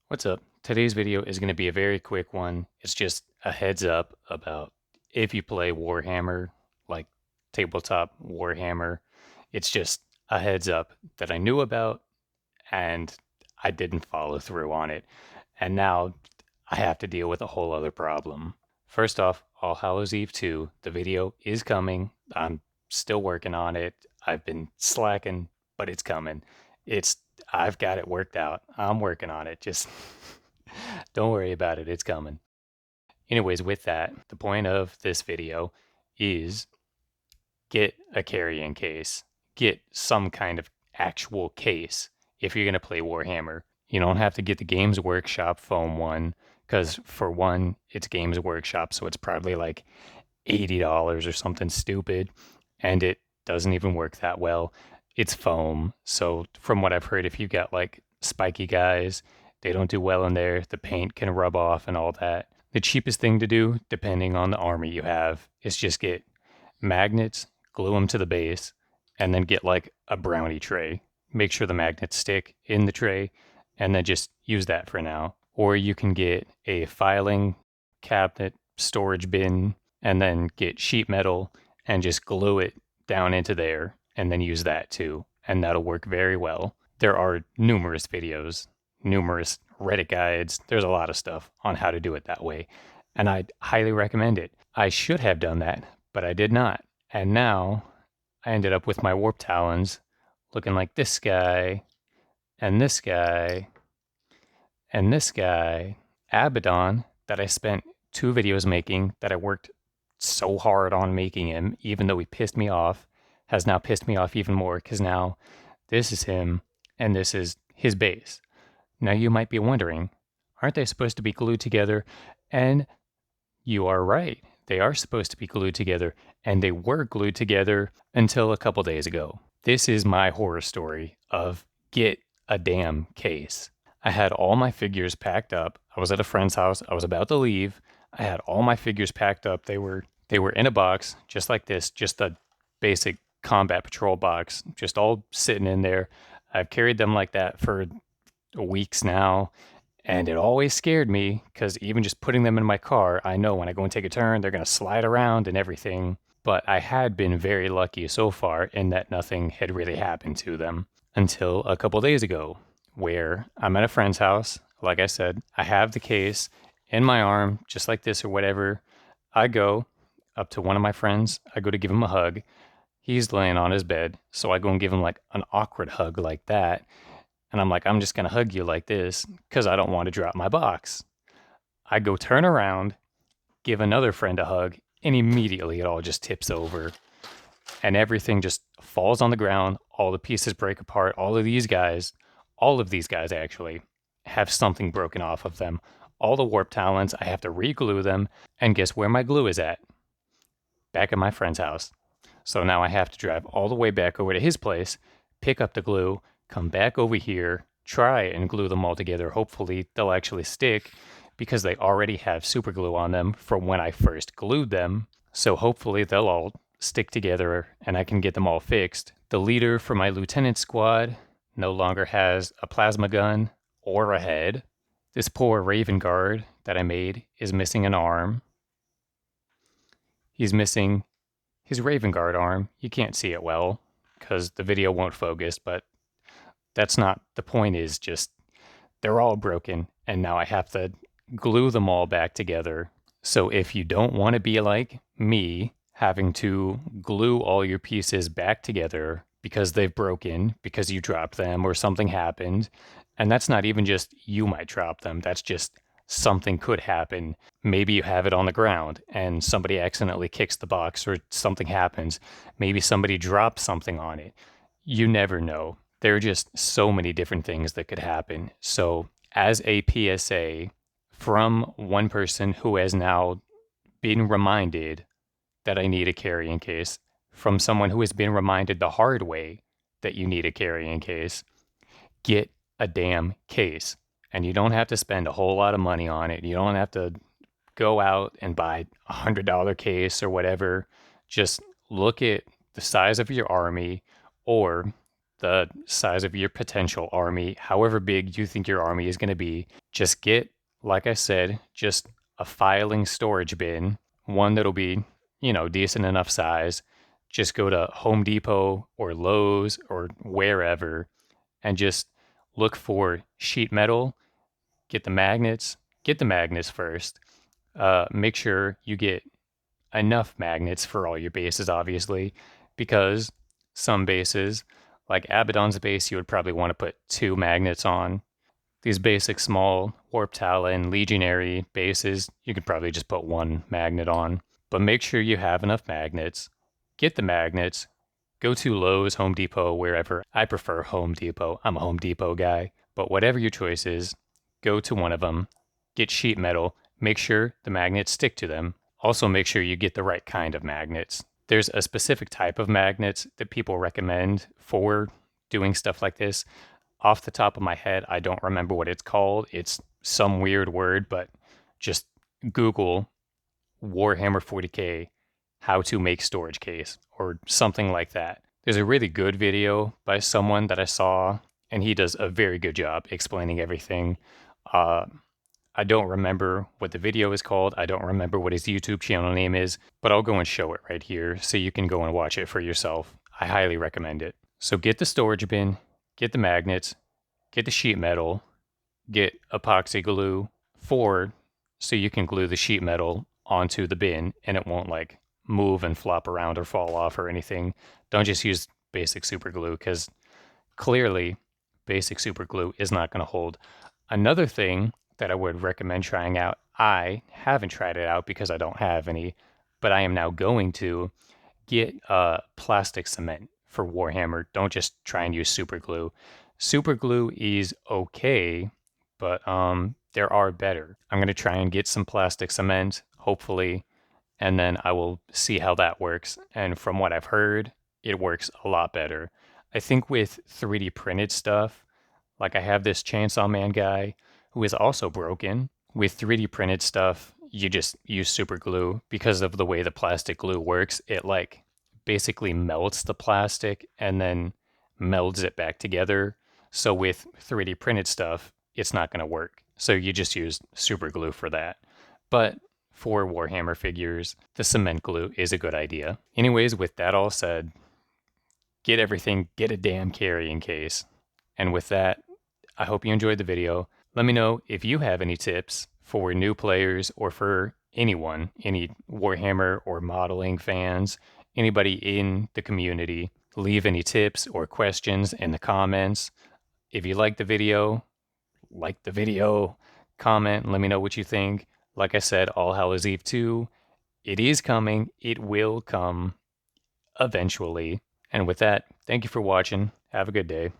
What's up? Today's video is going to be a very quick one. It's just a heads up about if you play Warhammer, like tabletop Warhammer. It's just a heads up that I knew about and I didn't follow through on it. And now I have to deal with a whole other problem. First off, All Hallows Eve 2, the video is coming. I'm still working on it. I've been slacking, but it's coming. It's I've got it worked out. I'm working on it. Just don't worry about it. It's coming. Anyways, with that, the point of this video is get a carrying case. Get some kind of actual case if you're going to play Warhammer. You don't have to get the Games Workshop foam one because, for one, it's Games Workshop, so it's probably like $80 or something stupid, and it doesn't even work that well. It's foam, so from what I've heard, if you got like spiky guys, they don't do well in there. The paint can rub off and all that. The cheapest thing to do, depending on the army you have, is just get magnets, glue them to the base, and then get like a brownie tray. Make sure the magnets stick in the tray, and then just use that for now. Or you can get a filing cabinet, storage bin, and then get sheet metal and just glue it down into there, and then use that too. And that'll work very well. There are numerous videos, numerous Reddit guides. There's a lot of stuff on how to do it that way. And I highly recommend it. I should have done that, but I did not. And now I ended up with my warp talons looking like this guy, and this guy, and this guy. Abaddon, that I spent 2 videos making, that I worked so hard on making him, even though he pissed me off, has now pissed me off even more because now this is him and this is his base. Now you might be wondering, aren't they supposed to be glued together? And you are right. They are supposed to be glued together, and they were glued together until a couple days ago. This is my horror story of get a damn case. I had all my figures packed up. I was at a friend's house. I was about to leave. I had all my figures packed up. They were in a box just like this, just a basic combat patrol box, just all sitting in there. I've carried them like that for weeks now, and it always scared me because even just putting them in my car, I know when I go and take a turn, they're going to slide around and everything. But I had been very lucky so far in that nothing had really happened to them until a couple days ago, where I'm at a friend's house. Like I said, I have the case in my arm, just like this or whatever. I go up to one of my friends. I go to give him a hug. He's laying on his bed, so I go and give him like an awkward hug like that. And I'm like, I'm just going to hug you like this because I don't want to drop my box. I go turn around, give another friend a hug, and immediately it all just tips over. And everything just falls on the ground. All the pieces break apart. All of these guys actually, have something broken off of them. All the warp talons, I have to re-glue them. And guess where my glue is at? Back at my friend's house. So now I have to drive all the way back over to his place, pick up the glue, come back over here, try and glue them all together. Hopefully they'll actually stick because they already have super glue on them from when I first glued them. So hopefully they'll all stick together and I can get them all fixed. The leader for my lieutenant squad no longer has a plasma gun or a head. This poor Raven Guard that I made is missing an arm. He's missing his Raven Guard arm. You can't see it well because the video won't focus, but that's not the point. Is just they're all broken and now I have to glue them all back together. So if you don't want to be like me, having to glue all your pieces back together because they've broken, because you dropped them or something happened, and that's not even just you might drop them, that's just something could happen. Maybe you have it on the ground and somebody accidentally kicks the box or something happens. Maybe somebody drops something on it. You never know. There are just so many different things that could happen. So as a PSA from one person who has now been reminded that I need a carrying case, from someone who has been reminded the hard way that you need a carrying case, get a damn case. And you don't have to spend a whole lot of money on it. You don't have to go out and buy $100 case or whatever. Just look at the size of your army or the size of your potential army, however big you think your army is going to be. Just get, like I said, just a filing storage bin, one that'll be, decent enough size. Just go to Home Depot or Lowe's or wherever and just look for sheet metal. Get the magnets first. Make sure you get enough magnets for all your bases, obviously, because some bases, like Abaddon's base, you would probably want to put 2 magnets on. These basic small Warp Talon Legionary bases, you could probably just put 1 magnet on. But make sure you have enough magnets. Get the magnets. Go to Lowe's, Home Depot, wherever. I prefer Home Depot. I'm a Home Depot guy. But whatever your choice is, go to one of them. Get sheet metal. Make sure the magnets stick to them. Also, make sure you get the right kind of magnets. There's a specific type of magnets that people recommend for doing stuff like this. Off the top of my head, I don't remember what it's called. It's some weird word, but just Google Warhammer 40K how to make storage case or something like that. There's a really good video by someone that I saw, and he does a very good job explaining everything. Uh, I don't remember what the video is called. I don't remember what his YouTube channel name is, but I'll go and show it right here so you can go and watch it for yourself. I highly recommend it. So get the storage bin, get the magnets, get the sheet metal, get epoxy glue so you can glue the sheet metal onto the bin and it won't like move and flop around or fall off or anything. Don't just use basic super glue because clearly basic super glue is not going to hold. Another thing that I would recommend trying out, I haven't tried it out because I don't have any, but I am now going to get plastic cement for Warhammer. Don't just try and use super glue. Super glue is okay, but there are better. I'm going to try and get some plastic cement, hopefully, and then I will see how that works. And from what I've heard, it works a lot better. I think with 3D printed stuff, like I have this Chainsaw Man guy who is also broken. With 3D printed stuff, you just use super glue because of the way the plastic glue works. It like basically melts the plastic and then melds it back together. So with 3D printed stuff, it's not going to work. So you just use super glue for that. But for Warhammer figures, the cement glue is a good idea. Anyways, with that all said, get everything, get a damn carrying case. And with that, I hope you enjoyed the video. Let me know if you have any tips for new players or for anyone, any Warhammer or modeling fans, anybody in the community. Leave any tips or questions in the comments. If you like the video, comment, let me know what you think. Like I said, All Hallows Eve 2, it is coming. It will come eventually. And with that, thank you for watching. Have a good day.